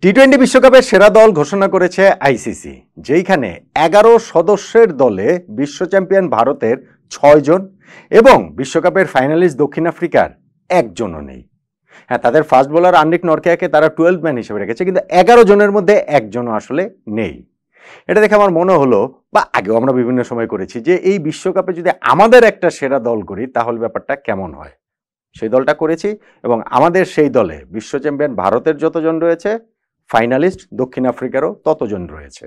টি-20 বিশ্বকাপের সেরা দল ঘোষণা করেছে আইসিসি, যেইখানে 11 সদস্যের দলে বিশ্ব চ্যাম্পিয়ন ভারতের 6 জন এবং বিশ্বকাপের ফাইনালিস্ট দক্ষিণ আফ্রিকার একজনও নেই। হ্যাঁ, তাদের ফাস্ট বোলার আন্ডিক নরকেয়াকে তারা 12 ম্যান হিসেবে রেখেছে, কিন্তু 11 জনের মধ্যে একজনও আসলে নেই। এটা দেখে আমার মনে হলো, বা আগেও আমরা বিভিন্ন সময় করেছি, যে এই বিশ্বকাপে যদি আমাদের একটা সেরা দল করি তাহলে ব্যাপারটা কেমন হয়। সেই দলটা করেছি এবং আমাদের সেই দলে বিশ্ব চ্যাম্পিয়ন ভারতের যতজন রয়েছে, ফাইনালিস্ট দক্ষিণ আফ্রিকারও ততজন রয়েছে।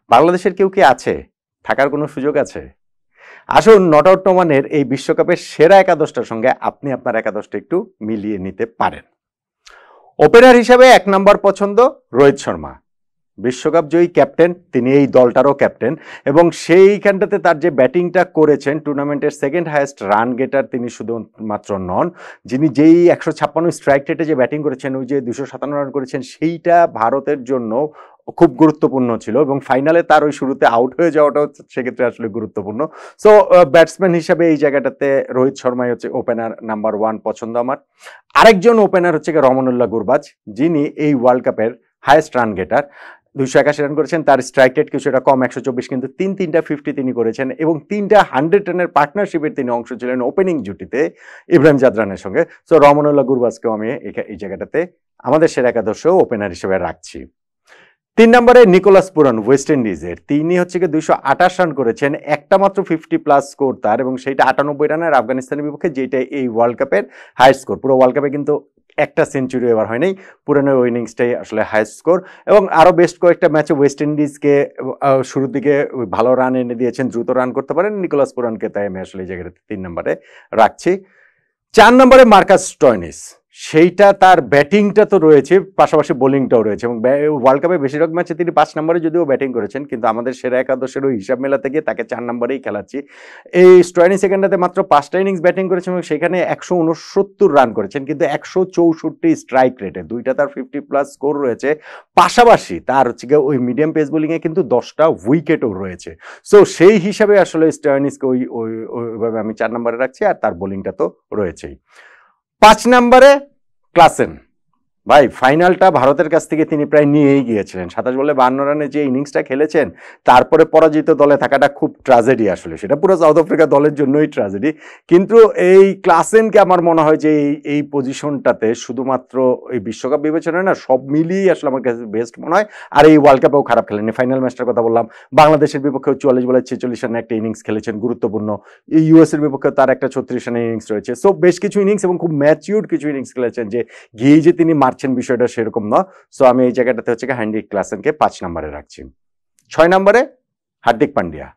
বাংলাদেশের কেউ কি আছে? থাকার কোনো সুযোগ আছে? আসুন নট আউট নোমানের এই বিশ্বকাপের সেরা একাদশটার সঙ্গে আপনি আপনার একাদশটা একটু মিলিয়ে নিতে পারেন। ওপেনার হিসাবে 1 নম্বর পছন্দ রোহিত শর্মা, বিশ্বকাপ জয়ী ক্যাপ্টেন, তিনি এই দলটারও ক্যাপ্টেন এবং সেইখানটাতে তার যে ব্যাটিংটা করেছেন, টুর্নামেন্টের সেকেন্ড হাইয়েস্ট রান গেটার তিনি শুধুমাত্র নন, যিনি যেই 156 স্ট্রাইক রেটে যে ব্যাটিং করেছেন, ওই যে 257 রান করেছেন, সেইটা ভারতের জন্য খুব গুরুত্বপূর্ণ ছিল এবং ফাইনালে তার ওই শুরুতে আউট হয়ে যাওয়াটাও সেক্ষেত্রে আসলে গুরুত্বপূর্ণ। সো ব্যাটসম্যান হিসাবে এই জায়গাটাতে রোহিত শর্মাই হচ্ছে ওপেনার নাম্বার 1 পছন্দ আমার। আরেকজন ওপেনার হচ্ছে রমনুল্লাহ গুরবাজ, যিনি এই ওয়ার্ল্ড কাপের হাইয়েস্ট রান গেটার, 281 রান করেছেন। তার স্ট্রাইক রেট কিছুটা কম, 124, কিন্তু তিনটা 50 তিনি করেছেন এবং 3টা 100 রানের পার্টনারশিপের তিনি অংশ ছিলেন ওপেনিং জুটিতে ইব্রাহিম জাদরানের সঙ্গে। সো রমনুল্লাহ গুরবাজকেও আমি এই জায়গাটাতে আমাদের সেরা একাদশ ওপেনার হিসেবে রাখছি। 3 নম্বরে নিকোলাস পুরান, ওয়েস্ট ইন্ডিজের, তিনি হচ্ছে 228 রান করেছেন, একটা মাত্র 50+ স্কোর তার, এবং সেইটা 98 রানের আফগানিস্তানের বিপক্ষে, যেটা এই ওয়ার্ল্ড কাপের হাইয়েস্ট স্কোর। পুরো ওয়ার্ল্ড কাপে কিন্তু একটা সেঞ্চুরি এবার হয় নাই, পুরানের ইনিংসটাই আসলে হাইয়েস্ট স্কোর। এবং আরও বেস্ট কয়েকটা ম্যাচে ওয়েস্ট ইন্ডিজকে শুরুর দিকে ভালো রান এনে দিয়েছেন, দ্রুত রান করতে পারেন নিকোলাস পুরানকে, তাই আমি আসলে এই জায়গাটাতে 3 নম্বরে রাখছি। 4 নম্বরে মার্কাস স্টয়নিস, সেইটা তার ব্যাটিংটা তো রয়েছে, পাশাপাশি বোলিংটাও রয়েছে এবং ওয়ার্ল্ড কাপে বেশিরভাগ ম্যাচে তিনি 5 নম্বরে যদিও ব্যাটিং করেছেন, কিন্তু আমাদের সেরা একাদশের ওই হিসাব মেলাতে গিয়ে তাকে 4 নম্বরেই খেলাচ্ছি। এই স্টয়নিস সেকেন্ডাতে মাত্র 5টা ইনিংস ব্যাটিং করেছেন এবং সেখানে 169 রান করেছেন, কিন্তু 164 স্ট্রাইক রেটে, 2টা তার 50+ স্কোর রয়েছে, পাশাপাশি তার হচ্ছে ওই মিডিয়াম পেস বোলিংয়ে কিন্তু 10টা উইকেটও রয়েছে। সো সেই হিসাবে আসলে স্টয়নিসকে ওইভাবে আমি 4 নম্বরে রাখছি, আর তার বোলিংটা তো রয়েছেই। 5 নম্বরে ক্লাসেন, ভাই ফাইনালটা ভারতের কাছ থেকে তিনি প্রায় নিয়েই গিয়েছিলেন। 27 বলে 52 রানে যে ইনিংসটা খেলেছেন, তারপরে পরাজিত দলে থাকাটা খুব ট্র্যাজেডি আসলে, সেটা পুরো সাউথ আফ্রিকা দলের জন্যই ট্র্যাজেডি। কিন্তু এই ক্লাসেনকে আমার মনে হয় যে এই পজিশনটাতে শুধুমাত্র এই বিশ্বকাপ বিবেচনায় না, সব মিলিয়ে আসলে আমার কাছে বেস্ট মনে হয়। আর এই ওয়ার্ল্ড কাপেও খারাপ খেলেনি। ফাইনাল ম্যাচটার কথা বললাম, বাংলাদেশের বিপক্ষেও 44 বলে 46 রানে একটা ইনিংস খেলেছেন গুরুত্বপূর্ণ, এই ইউএস এর বিপক্ষে তার একটা 36 রানের ইনিংস রয়েছে। সো বেশ কিছু ইনিংস এবং খুব ম্যাচিউরড কিছু ইনিংস খেলেছেন, যে গিয়েই যে তিনি মারছেন বিষয়টা সেরকম না। সো আমি এই জায়গাটাতে হচ্ছে হ্যান্ডি ক্লাসেনকে 5 নম্বরে রাখছি। 6 নম্বরে হার্দিক পান্ডিয়া,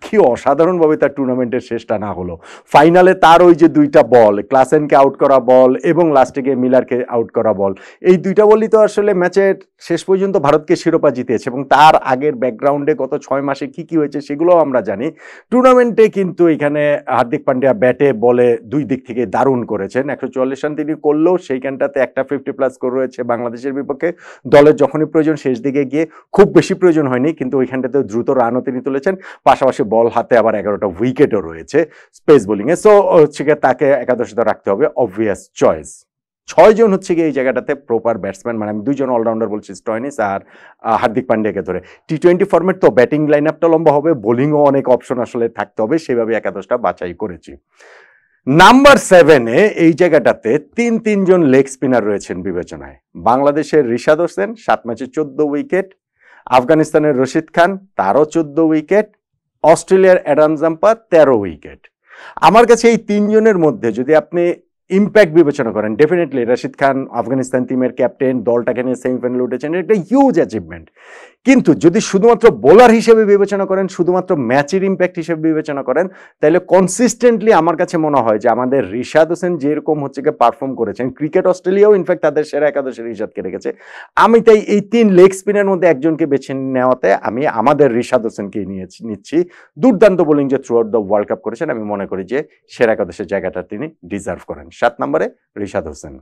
কি অসাধারণভাবে তার টুর্নামেন্টের শেষটা না হলো। ফাইনালে তার ওই যে 2টা বল, ক্লাসেনকে আউট করা বল এবং লাস্টে গিয়ে মিলারকে আউট করা বল, এই 2টা বলই তো আসলে ম্যাচের শেষ পর্যন্ত ভারতকে শিরোপা জিতেছে। এবং তার আগের ব্যাকগ্রাউন্ডে গত 6 মাসে কি হয়েছে সেগুলোও আমরা জানি। টুর্নামেন্টে কিন্তু এখানে হার্দিক পান্ডিয়া ব্যাটে বলে 2 দিক থেকে দারুণ করেছেন। 144 রান তিনি করলেও সেইখানটাতে একটা 50+ স্কোর রয়েছে বাংলাদেশের বিপক্ষে। দলের যখনই প্রয়োজন, শেষ দিকে গিয়ে খুব বেশি প্রয়োজন হয়নি, কিন্তু ওইখানটাতে দ্রুত রানও তিনি তুলেছেন, পাশাপাশি বল হাতে আবার 11টা উইকেটও রয়েছে স্পেস বোলিংয়ে। সো হচ্ছে তাকে একাদশে রাখতে হবে, অবভিয়াস চয়েস। 6 জন হচ্ছে এই জায়গাটাতে প্রপার ব্যাটসম্যান, মানে আমি 2 জন অলরাউন্ডার বলছি, স্টয়নিস আর হার্দিক পান্ডিয়াকে ধরে। টি-20 ফরম্যাট তো ব্যাটিং লাইন আপটা লম্বা হবে, বোলিংও অনেক অপশন আসলে থাকতে হবে, সেভাবে একাদশটা বাছাই করেছি। নাম্বার 7-এ এই জায়গাটাতে 3 জন লেগ স্পিনার রয়েছেন বিবেচনায়। বাংলাদেশের রিশাদ হোসেন, 7 ম্যাচে 14 উইকেট, আফগানিস্তানের রশিদ খান, তারও 14 উইকেট, অস্ট্রেলিয়ার অ্যাডাম জাম্পার 13 উইকেট। আমার কাছে এই 3 জনের মধ্যে যদি আপনি ইম্প্যাক্ট বিবেচনা করেন, ডেফিনেটলি রশিদ খান আফগানিস্তান টিমের ক্যাপ্টেন, দলটাকে নিয়ে সেমিফাইনালে উঠেছেন, এটা হিউজ অ্যাচিভমেন্ট। কিন্তু যদি শুধুমাত্র বোলার হিসেবে বিবেচনা করেন, শুধুমাত্র ম্যাচের ইম্প্যাক্ট হিসেবে বিবেচনা করেন, তাহলে কনসিস্টেন্টলি আমার কাছে মনে হয় যে আমাদের রিশাদ হোসেন যেরকম হচ্ছে পারফর্ম করেছেন, ক্রিকেট অস্ট্রেলিয়াও ইনফ্যাক্ট তাদের সেরা একাদশে রিশাদকে রেখেছে। আমি তাই এই 3 লেগ স্পিনার মধ্যে একজনকে বেছে নেওয়াতে আমি আমাদের রিশাদ হোসেনকেই নিচ্ছি। দুর্দান্ত বোলিং যে through out the world cup করেছেন, আমি মনে করি যে সেরা একাদশের জায়গাটা তিনি ডিজার্ভ করেন। 7 নম্বরে রিশাদ হোসেন।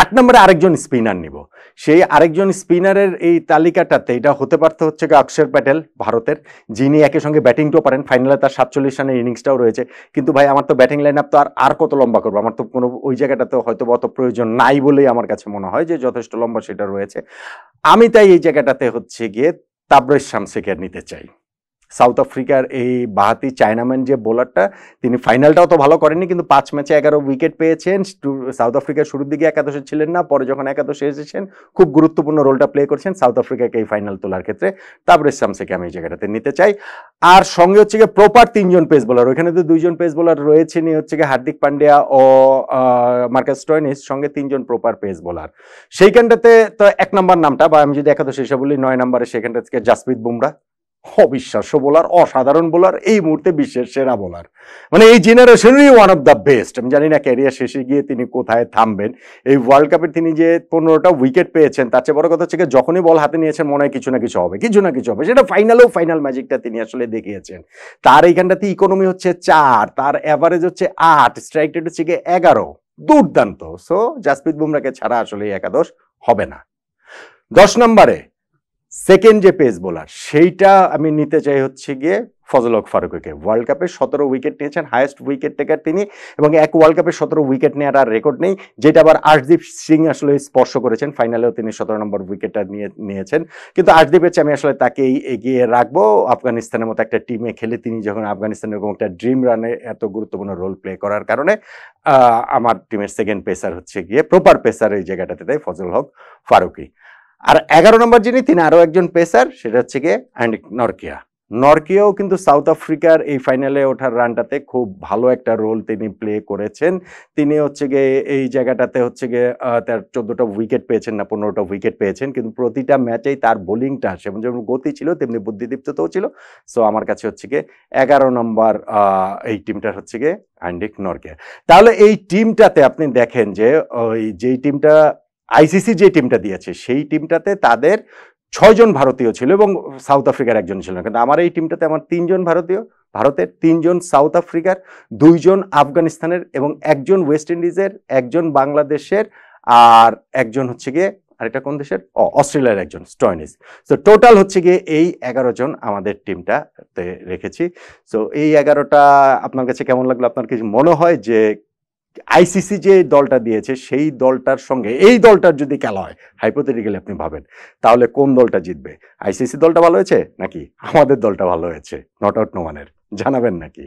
8 নম্বরে আরেকজন স্পিনার নিব, সেই আরেকজন স্পিনারের এই তালিকাটাতে এটা হতে পারতো হচ্ছে অক্ষর প্যাটেল ভারতের, যিনি একই সঙ্গে ব্যাটিংটাও পারেন, ফাইনালে তার 47 রানের ইনিংসটাও রয়েছে। কিন্তু ভাই আমার তো ব্যাটিং লাইন আপ তো আর কত লম্বা করবো, আমার তো কোনো ওই জায়গাটাতে হয়তো অত প্রয়োজন নাই বলেই আমার কাছে মনে হয় যে যথেষ্ট লম্বা সেটা রয়েছে। আমি তাই এই জায়গাটাতে হচ্ছে গিয়ে তাবরেজ শামসিকে নিতে চাই। সাউথ আফ্রিকার এই বাহাতি চায়নাম্যান যে বোলারটা, তিনি ফাইনালটাও তো ভালো করেননি, কিন্তু 5 ম্যাচে 11 উইকেট পেয়েছেন। সাউথ আফ্রিকার শুরুর দিকে একাদশে ছিলেন না, পরে যখন একাদশে এসেছেন খুব গুরুত্বপূর্ণ রোলটা প্লে করছেন সাউথ আফ্রিকাকে এই ফাইনাল তোলার ক্ষেত্রে। তাবরেজ শামসিকে আমি এই জায়গাটাতে নিতে চাই। আর সঙ্গে হচ্ছে গিয়ে প্রপার 3 জন পেস বোলার, ওইখানে তো 2 জন পেস বোলার রয়েছেনই, হচ্ছে গিয়ে হার্দিক পান্ডিয়া ও মার্কাস স্টোয়নিস, সঙ্গে 3 জন প্রপার পেস বোলার। সেইখানটাতে তো 1 নম্বর নামটা, বা আমি যদি একাদশে হিসাবে বলি 9 নম্বরে সেখানটা থেকে জাসপ্রীত বুমরা, অবিশ্বাস্য বোলার, অসাধারণ বোলার, এই মুহূর্তে বিশ্বের সেরা বোলার, মানে এই জেনারেশনেরই ওয়ান অফ দ্য বেস্ট। আমি জানি না ক্যারিয়ার শেষে গিয়ে তিনি কোথায় থামবেন। এই ওয়ার্ল্ড কাপে তিনি যে 15টা উইকেট পেয়েছেন, তার চেয়ে বড় কথা হচ্ছে যখনই বল হাতে নিয়েছেন মনে হয় কিছু না কিছু হবে, কিছু না কিছু হবে। সেটা ফাইনালেও ফাইনাল ম্যাজিকটা তিনি আসলে দেখিয়েছেন। তার এইখানটাতে ইকোনমি হচ্ছে 4, তার অ্যাভারেজ হচ্ছে 8, স্ট্রাইক রেট হচ্ছে 11, দুর্দান্ত। সো জাসপ্রীত বুমরাকে ছাড়া আসলে একাদশ হবে না। 10 নম্বরে সেকেন্ড যে পেস বোলার, সেইটা আমি নিতে চাই হচ্ছে গিয়ে ফজল হক ফারুকীকে। ওয়ার্ল্ড কাপে 17 উইকেট নিয়েছেন, হাইয়েস্ট উইকেট টেকার তিনি, এবং এক ওয়ার্ল্ড কাপে 17 উইকেট নেওয়ার আর রেকর্ড নেই, যেটা আবার আর্শদীপ সিং আসলে স্পর্শ করেছেন। ফাইনালেও তিনি 17 নম্বর উইকেটটা নিয়েছেন। কিন্তু আর্শদীপের চেয়ে আমি আসলে তাকেই এগিয়ে রাখবো। আফগানিস্তানের মতো একটা টিমে খেলে তিনি যখন আফগানিস্তানের এরকম একটা ড্রিম রানে এত গুরুত্বপূর্ণ রোল প্লে করার কারণে আমার টিমের সেকেন্ড পেসার হচ্ছে গিয়ে প্রপার পেসার এই জায়গাটাতে তাই ফজল হক ফারুকী। আর 11 নম্বর যিনি, তিনি আরো একজন পেসার, সেটা হচ্ছে গিয়ে অ্যান্ডিক নরকিয়া। নরকিয়াও কিন্তু সাউথ আফ্রিকার এই ফাইনালে ওঠার রানটাতে খুব ভালো একটা রোল তিনি প্লে করেছেন। তিনি হচ্ছে গিয়ে এই জায়গাটাতে হচ্ছে গিয়ে তার 14টা উইকেট পেয়েছেন না 15টা উইকেট পেয়েছেন, কিন্তু প্রতিটা ম্যাচেই তার বোলিংটা সেমন যেমন গতি ছিল তেমনি বুদ্ধিদীপ্ততাও ছিল। সো আমার কাছে হচ্ছে গিয়ে 11 নম্বর এই টিমটার হচ্ছে গিয়ে অ্যান্ডিক নরকিয়া। তাহলে এই টিমটাতে আপনি দেখেন যে ওই যেই টিমটা আইসিসি যে টিমটা দিয়েছে সেই টিমটাতে তাদের 6 জন ভারতীয় ছিল এবং সাউথ আফ্রিকার একজন ছিল, কিন্তু আমার এই টিমটাতে আমার 3 জন ভারতীয়, ভারতের 3 জন সাউথ আফ্রিকার, 2 জন আফগানিস্তানের এবং 1 জন ওয়েস্ট ইন্ডিজের, 1 জন বাংলাদেশের, আর 1 জন হচ্ছে গিয়ে আরেকটা কোন দেশের, অস্ট্রেলিয়ার একজন স্টোয়নিস। সো টোটাল হচ্ছে গিয়ে এই 11 জন আমাদের টিমটাতে রেখেছি। সো এই 11টা আপনার কাছে কেমন লাগলো? আপনার কিছু মনে হয় যে আইসিসি যে দলটা দিয়েছে সেই দলটার সঙ্গে এই দলটার যদি খেলা হয়, হাইপোথেটিক্যালি আপনি ভাবেন, তাহলে কোন দলটা জিতবে? আইসিসি দলটা ভালো হয়েছে নাকি আমাদের দলটা ভালো হয়েছে নট আউট নো ওয়ানের? জানাবেন নাকি?